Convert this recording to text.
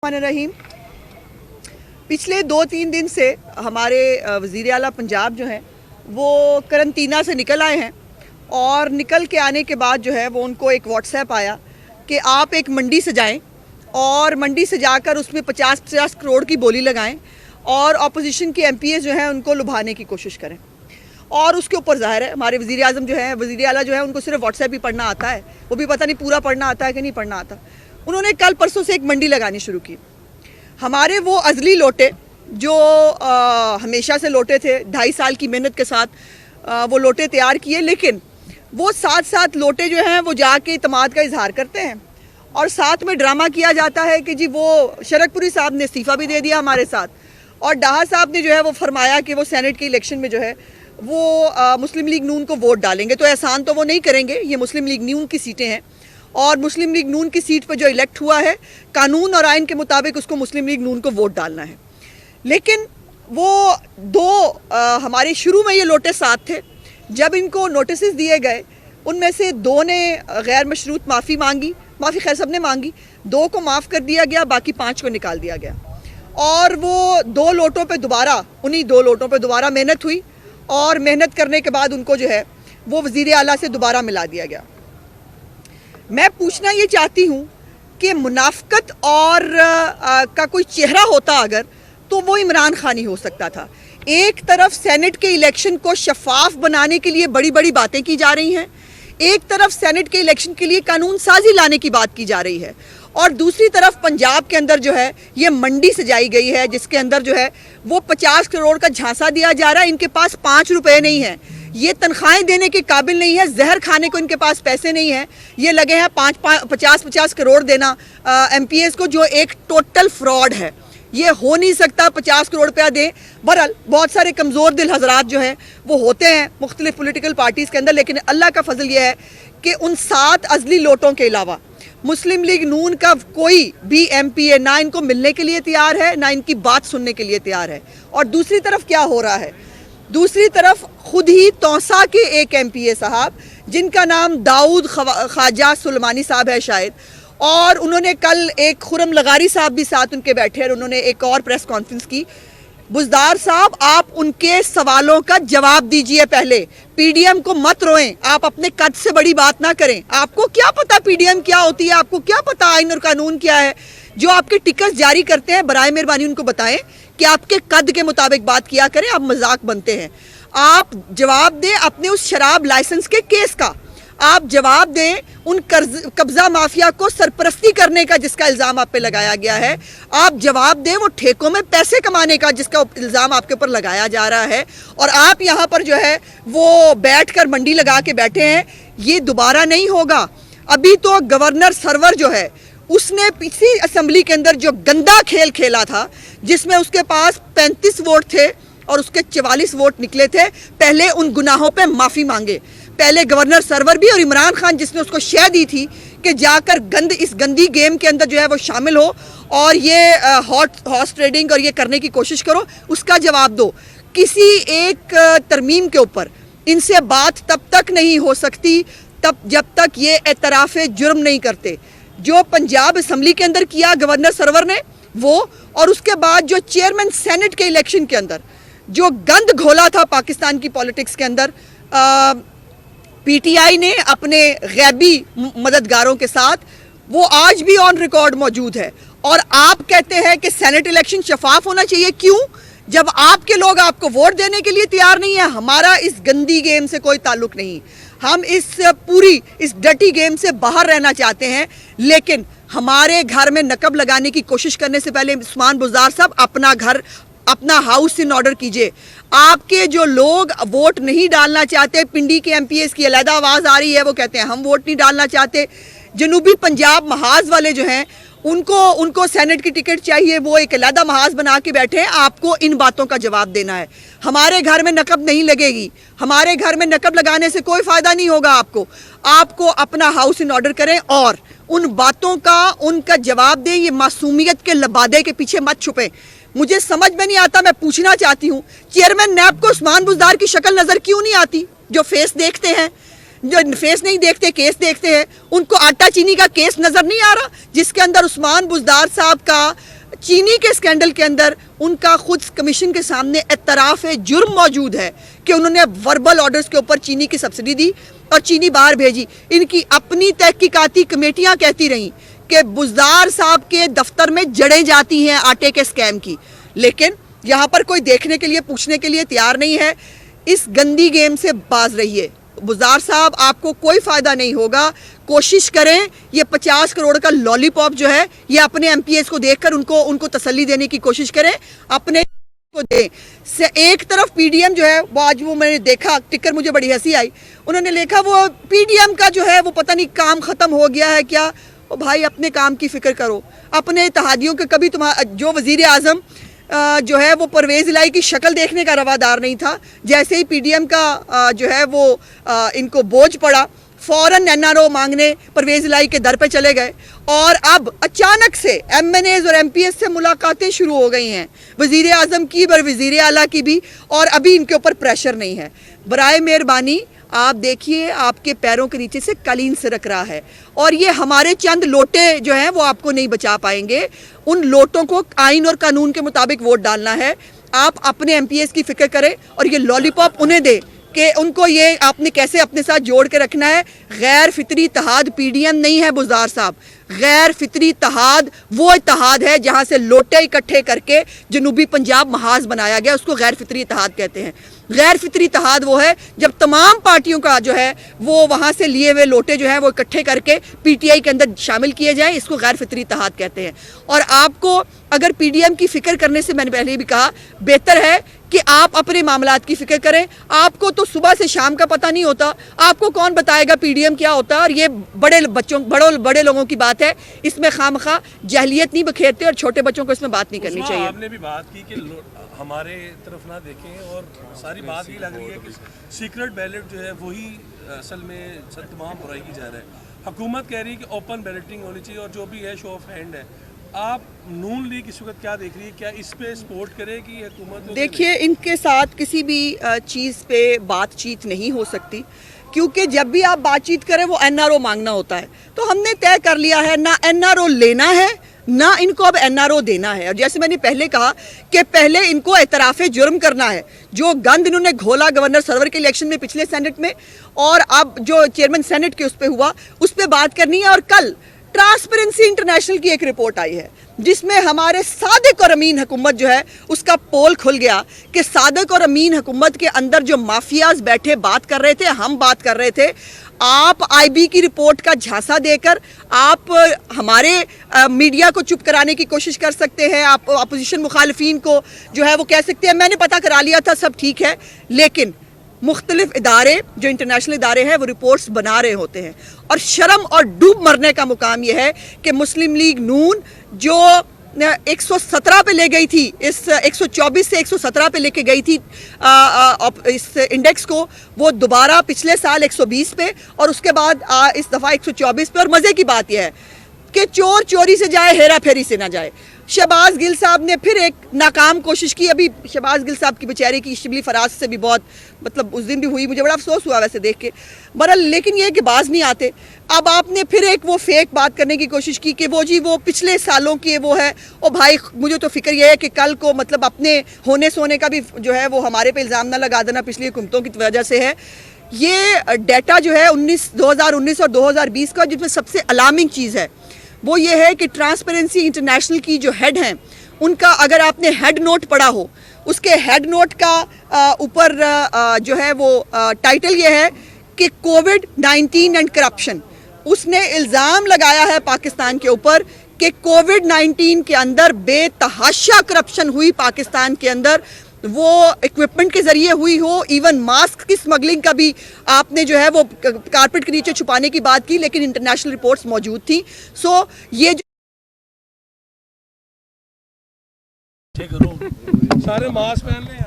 रहीम। पिछले 2-3 दिन से हमारे वज़ीर आला पंजाब जो हैं वो करंटीना से निकल आए हैं और निकल के आने के बाद जो है वो उनको एक व्हाट्सएप आया कि आप एक मंडी से जाएं और मंडी से जाकर उसमें 50-50 करोड़ की बोली लगाएं और अपोजिशन के एमपीए जो हैं उनको लुभाने की कोशिश करें। और उसके ऊपर ज़ाहिर है हमारे वज़ीर आज़म जो है वज़ीर आला जो है उनको सिर्फ व्हाट्सएप ही पढ़ना आता है, वो भी पता नहीं पूरा पढ़ना आता है कि नहीं पढ़ना आता। उन्होंने कल परसों से एक मंडी लगानी शुरू की। हमारे वो अज़ली लोटे जो हमेशा से लोटे थे, 2.5 साल की मेहनत के साथ वो लोटे तैयार किए, लेकिन वो साथ लोटे जो हैं वो जाके इत्मीनान का इजहार करते हैं और साथ में ड्रामा किया जाता है कि जी वो शरकपुरी साहब ने इस्तीफ़ा भी दे दिया हमारे साथ, और डाहा साहब ने जो है वो फरमाया कि वो सेनेट के इलेक्शन में जो है वो मुस्लिम लीग नून को वोट डालेंगे। तो एहसान तो वो नहीं करेंगे, ये मुस्लिम लीग नून की सीटें हैं और मुस्लिम लीग नून की सीट पर जो इलेक्ट हुआ है कानून और आइन के मुताबिक उसको मुस्लिम लीग नून को वोट डालना है। लेकिन वो हमारे शुरू में ये लोटे साथ थे, जब इनको नोटिस दिए गए उनमें से 2 ने गैर मशरूत माफ़ी मांगी, माफ़ी खैर सब ने मांगी, 2 को माफ़ कर दिया गया, बाकी 5 को निकाल दिया गया। और वो 2 लोटों पे दोबारा, उन्हीं 2 लोटों पे दोबारा मेहनत हुई और मेहनत करने के बाद उनको जो है वो वज़ीर आला से दोबारा मिला दिया गया। मैं पूछना ये चाहती हूँ कि मुनाफकत और का कोई चेहरा होता अगर, तो वो इमरान खान ही हो सकता था। एक तरफ सेनेट के इलेक्शन को शफाफ बनाने के लिए बड़ी बड़ी बातें की जा रही हैं, एक तरफ सेनेट के इलेक्शन के लिए कानून साजी लाने की बात की जा रही है, और दूसरी तरफ पंजाब के अंदर जो है ये मंडी सजाई गई है जिसके अंदर जो है वो 50 करोड़ का झांसा दिया जा रहा है। इनके पास 5 रुपए नहीं है, ये तनख्वाहें देने के काबिल नहीं है, जहर खाने को इनके पास पैसे नहीं है, ये लगे हैं 50 करोड़ देना एमपीएस को, जो एक टोटल फ्रॉड है। ये हो नहीं सकता 50 करोड़ रुपया दें। बहरहाल बहुत सारे कमज़ोर दिल हजरात जो हैं वो होते हैं मुख्तलिफ पॉलिटिकल पार्टीज़ के अंदर, लेकिन अल्लाह का फजल ये है कि उन 7 अज़ली लोटों के अलावा मुस्लिम लीग नून का कोई भी एमपीए ना इनको मिलने के लिए तैयार है, ना इनकी बात सुनने के लिए तैयार है। और दूसरी तरफ क्या हो रहा है, दूसरी तरफ खुद ही तौसा के एक एमपीए साहब जिनका नाम दाऊद ख्वाजा सुलेमानी साहब है शायद, और उन्होंने कल एक खुरम लगारी साहब भी साथ उनके बैठे और उन्होंने एक और प्रेस कॉन्फ्रेंस की। बुज़दार साहब, आप उनके सवालों का जवाब दीजिए पहले, पीडीएम को मत रोएं, आप अपने कद से बड़ी बात ना करें। आपको क्या पता पीडीएम क्या होती है, आपको क्या पता आइन और कानून क्या है? जो आपके टिकट जारी करते हैं बराए मेहरबानी उनको बताएं कि आपके कद के मुताबिक बात किया करें, आप मजाक बनते हैं। आप जवाब दें अपने उस शराब लाइसेंस के केस का, आप जवाब दें उन कब्जा माफिया को सरपरस्ती करने का जिसका इल्ज़ाम आप पे लगाया गया है, आप जवाब दें वो ठेकों में पैसे कमाने का जिसका इल्ज़ाम आपके ऊपर लगाया जा रहा है, और आप यहाँ पर जो है वो बैठकर मंडी लगा के बैठे हैं। ये दोबारा नहीं होगा। अभी तो गवर्नर सरवर जो है उसने पिछली असेंबली के अंदर जो गंदा खेल खेला था जिसमें उसके पास 35 वोट थे और उसके 44 वोट निकले थे, पहले उन गुनाहों पे माफ़ी मांगे। पहले गवर्नर सरवर भी और इमरान खान जिसने उसको शय दी थी कि जाकर इस गंदी गेम के अंदर जो है वो शामिल हो और ये हॉर्स ट्रेडिंग और ये करने की कोशिश करो, उसका जवाब दो। किसी एक तरमीम के ऊपर इनसे बात तब तक नहीं हो सकती जब तक ये एतराफ़ जुर्म नहीं करते। जो पंजाब असम्बली के अंदर किया गवर्नर सरवर ने वो, और उसके बाद जो चेयरमैन सेनेट के इलेक्शन के अंदर जो गंद घोला था पाकिस्तान की पॉलिटिक्स के अंदर, पीटीआई ने अपने गैबी मददगारों के साथ, वो आज भी ऑन रिकॉर्ड मौजूद है। और आप कहते हैं कि सेनेट इलेक्शन शफाफ होना चाहिए। क्यों? जब आपके लोग आपको वोट देने के लिए तैयार नहीं है। हमारा इस गंदी गेम से कोई ताल्लुक नहीं, हम इस डर्टी गेम से बाहर रहना चाहते हैं। लेकिन हमारे घर में नकब लगाने की कोशिश करने से पहले उस्मान बुज़दार साहब अपना घर, अपना हाउस इन ऑर्डर कीजिए। आपके जो लोग वोट नहीं डालना चाहते, पिंडी के एमपीएस की अलहदा आवाज़ आ रही है, वो कहते हैं हम वोट नहीं डालना चाहते। जनूबी पंजाब महाज वाले जो हैं उनको सेनेट की टिकट चाहिए, वो एक अलहदा महाज बना के बैठे हैं। आपको इन बातों का जवाब देना है। हमारे घर में नकब नहीं लगेगी, हमारे घर में नकब लगाने से कोई फ़ायदा नहीं होगा। आपको अपना हाउस इन ऑर्डर करें और उन बातों का उनका जवाब दें। ये मासूमियत के लबादे के पीछे मत छुपें। मुझे समझ में नहीं आता, मैं पूछना चाहती हूँ चेयरमैन नैब को उस्मान बुज़दार की शक्ल नज़र क्यों नहीं आती जो फेस देखते हैं? जो फेस नहीं देखते केस देखते हैं, उनको आटा चीनी का केस नजर नहीं आ रहा जिसके अंदर उस्मान बुज़दार साहब का चीनी के स्कैंडल के अंदर उनका खुद कमीशन के सामने एतराफ़ है, जुर्म मौजूद है कि उन्होंने वर्बल ऑर्डर्स के ऊपर चीनी की सब्सिडी दी और चीनी बाहर भेजी। इनकी अपनी तहकीकाती कमेटियां कहती रहीं कि बुज़दार साहब के दफ्तर में जड़ें जाती हैं आटे के स्कैम की, लेकिन यहाँ पर कोई देखने के लिए पूछने के लिए तैयार नहीं है। इस गंदी गेम से बाज रहिए। बुज़दार साहब, आपको कोई फ़ायदा नहीं होगा। कोशिश करें ये 50 करोड़ का लॉलीपॉप जो है ये अपने एमपीएस को देखकर उनको तसल्ली देने की कोशिश करें, अपने को दें। एक तरफ पीडीएम जो है वो आज वो मैंने देखा टिकर, मुझे बड़ी हंसी आई, उन्होंने लिखा वो पीडीएम का जो है वो पता नहीं काम ख़त्म हो गया है क्या। ओ भाई, अपने काम की फ़िक्र करो, अपने इत्तेहादियों के। कभी तुम्हारा जो वज़ीर आज़म जो है वो परवेज़ इलाही की शक्ल देखने का रवादार नहीं था, जैसे ही पीडीएम का जो है वो इनको बोझ पड़ा फ़ौरन एनआरओ मांगने परवेज़ इलाही के दर पे चले गए और अब अचानक से एमएनएज़ और एमपीएस से मुलाकातें शुरू हो गई हैं, वज़ीर आज़म की और वज़ीर आला की भी, और अभी इनके ऊपर प्रेशर नहीं है। बराए मेहरबानी आप देखिए, आपके पैरों के नीचे से कालीन सिरक रहा है और ये हमारे चंद लोटे जो हैं वो आपको नहीं बचा पाएंगे। उन लोटों को आइन और कानून के मुताबिक वोट डालना है। आप अपने एमपीएस की फिक्र करें और ये लॉलीपॉप उन्हें दे कि उनको ये आपने कैसे अपने साथ जोड़ के रखना है। गैर फितरी इत्तेहाद पीडीएम नहीं है बुज़दार साहब, गैर फितरी इत्तेहाद वो इत्तेहाद है जहाँ से लोटे इकट्ठे करके जनूबी पंजाब महाज बनाया गया, उसको गैर फितरी इत्तेहाद कहते हैं। गैर फितरी इत्तेहाद वो है जब तमाम पार्टियों का जो है वो वहाँ से लिए हुए लोटे जो हैं वो इकट्ठे करके पीटीआई के अंदर शामिल किए जाएं, इसको गैर फितरी इत्तेहाद कहते हैं। और आपको अगर पीडीएम की फ़िक्र करने से, मैंने पहले भी कहा, बेहतर है कि आप अपने मामलात की फ़िक्र करें। आपको तो सुबह से शाम का पता नहीं होता, आपको कौन बताएगा पीडीएम क्या होता है। और ये बड़े लोगों की बात है, इसमें खामखा जहलियत नहीं बखेरते और छोटे बच्चों को इसमें बात नहीं करनी चाहिए। आपने भी बात की कि हमारे तरफ ना देखें और सारी बात ये लग रही है कि सीक्रेट बैलेट जो है वही असल में तमाम बुराई की जा रहा है। हुकूमत कह रही है कि ओपन बैलेटिंग होनी चाहिए और जो भी है शो ऑफ हैंड है। आप नून लीग इस वक्त क्या देख रही है, क्या इस पे सपोर्ट करे कि हुकूमत? देखिए, इनके साथ किसी भी चीज़ पे बातचीत नहीं हो सकती, क्योंकि जब भी आप बातचीत करें वो एनआरओ मांगना होता है। तो हमने तय कर लिया है ना एनआरओ लेना है ना इनको अब एनआरओ देना है। और जैसे मैंने पहले कहा कि पहले इनको एतराफ़े जुर्म करना है। जो गंद इन्होंने घोला गवर्नर सरवर के इलेक्शन में पिछले सेनेट में और अब जो चेयरमैन सेनेट के उस पर हुआ, उस पर बात करनी है। और कल ट्रांसपेरेंसी इंटरनेशनल की एक रिपोर्ट आई है जिसमें हमारे सादिक और अमीन हुकूमत जो है उसका पोल खुल गया कि सादिक और अमीन हुकूमत के अंदर जो माफियाज बैठे बात कर रहे थे, हम बात कर रहे थे। आप आईबी की रिपोर्ट का झांसा देकर आप हमारे मीडिया को चुप कराने की कोशिश कर सकते हैं, आप अपोजिशन मुखालिफिन को जो है वो कह सकते हैं मैंने पता करा लिया था, सब ठीक है। लेकिन मुख्तलिफ इदारे जो इंटरनेशनल इदारे हैं वो रिपोर्ट्स बना रहे होते हैं और शर्म और डूब मरने का मुकाम यह है कि मुस्लिम लीग नून जो 117 पे ले गई थी, इस 124 से 117 पे लेके गई थी इस इंडेक्स को, वो दोबारा पिछले साल 120 पे और उसके बाद इस दफ़ा 124 पे। और मज़े की बात यह है कि चोर चोरी से जाए, हेरा फेरी से ना जाए। शहबाज गिल साहब ने फिर एक नाकाम कोशिश की। अभी शहबाज गिल साहब की बेचारे की शिबली फराज से भी बहुत उस दिन भी हुई, मुझे बड़ा अफसोस हुआ वैसे देख के। बहरहाल लेकिन ये कि बाज नहीं आते। अब आपने फिर एक वो फेक बात करने की कोशिश की कि वो जी वो पिछले सालों की वो है। ओ भाई, मुझे तो फिक्र ये है कि कल को अपने होने सोने का भी जो है वो हमारे पे इल्ज़ाम ना लगा देना पिछली हुकूमतों की वजह से है। ये डाटा जो है 2019 और 2020 का, जिसमें सबसे अलार्मिंग चीज़ है वो ये है कि ट्रांसपेरेंसी इंटरनेशनल की जो हेड हैं उनका अगर आपने हेड नोट पढ़ा हो, उसके हेड नोट का ऊपर जो है वो टाइटल ये है कि कोविड-19 एंड करप्शन। उसने इल्ज़ाम लगाया है पाकिस्तान के ऊपर कि कोविड-19 के अंदर बेतहाशा करप्शन हुई पाकिस्तान के अंदर, वो इक्विपमेंट के ज़रिए हुई हो, इवन मास्क की स्मगलिंग का भी आपने जो है वो कारपेट के नीचे छुपाने की बात की, लेकिन इंटरनेशनल रिपोर्ट्स मौजूद थी। सो ये सारे मास्क पहन लें।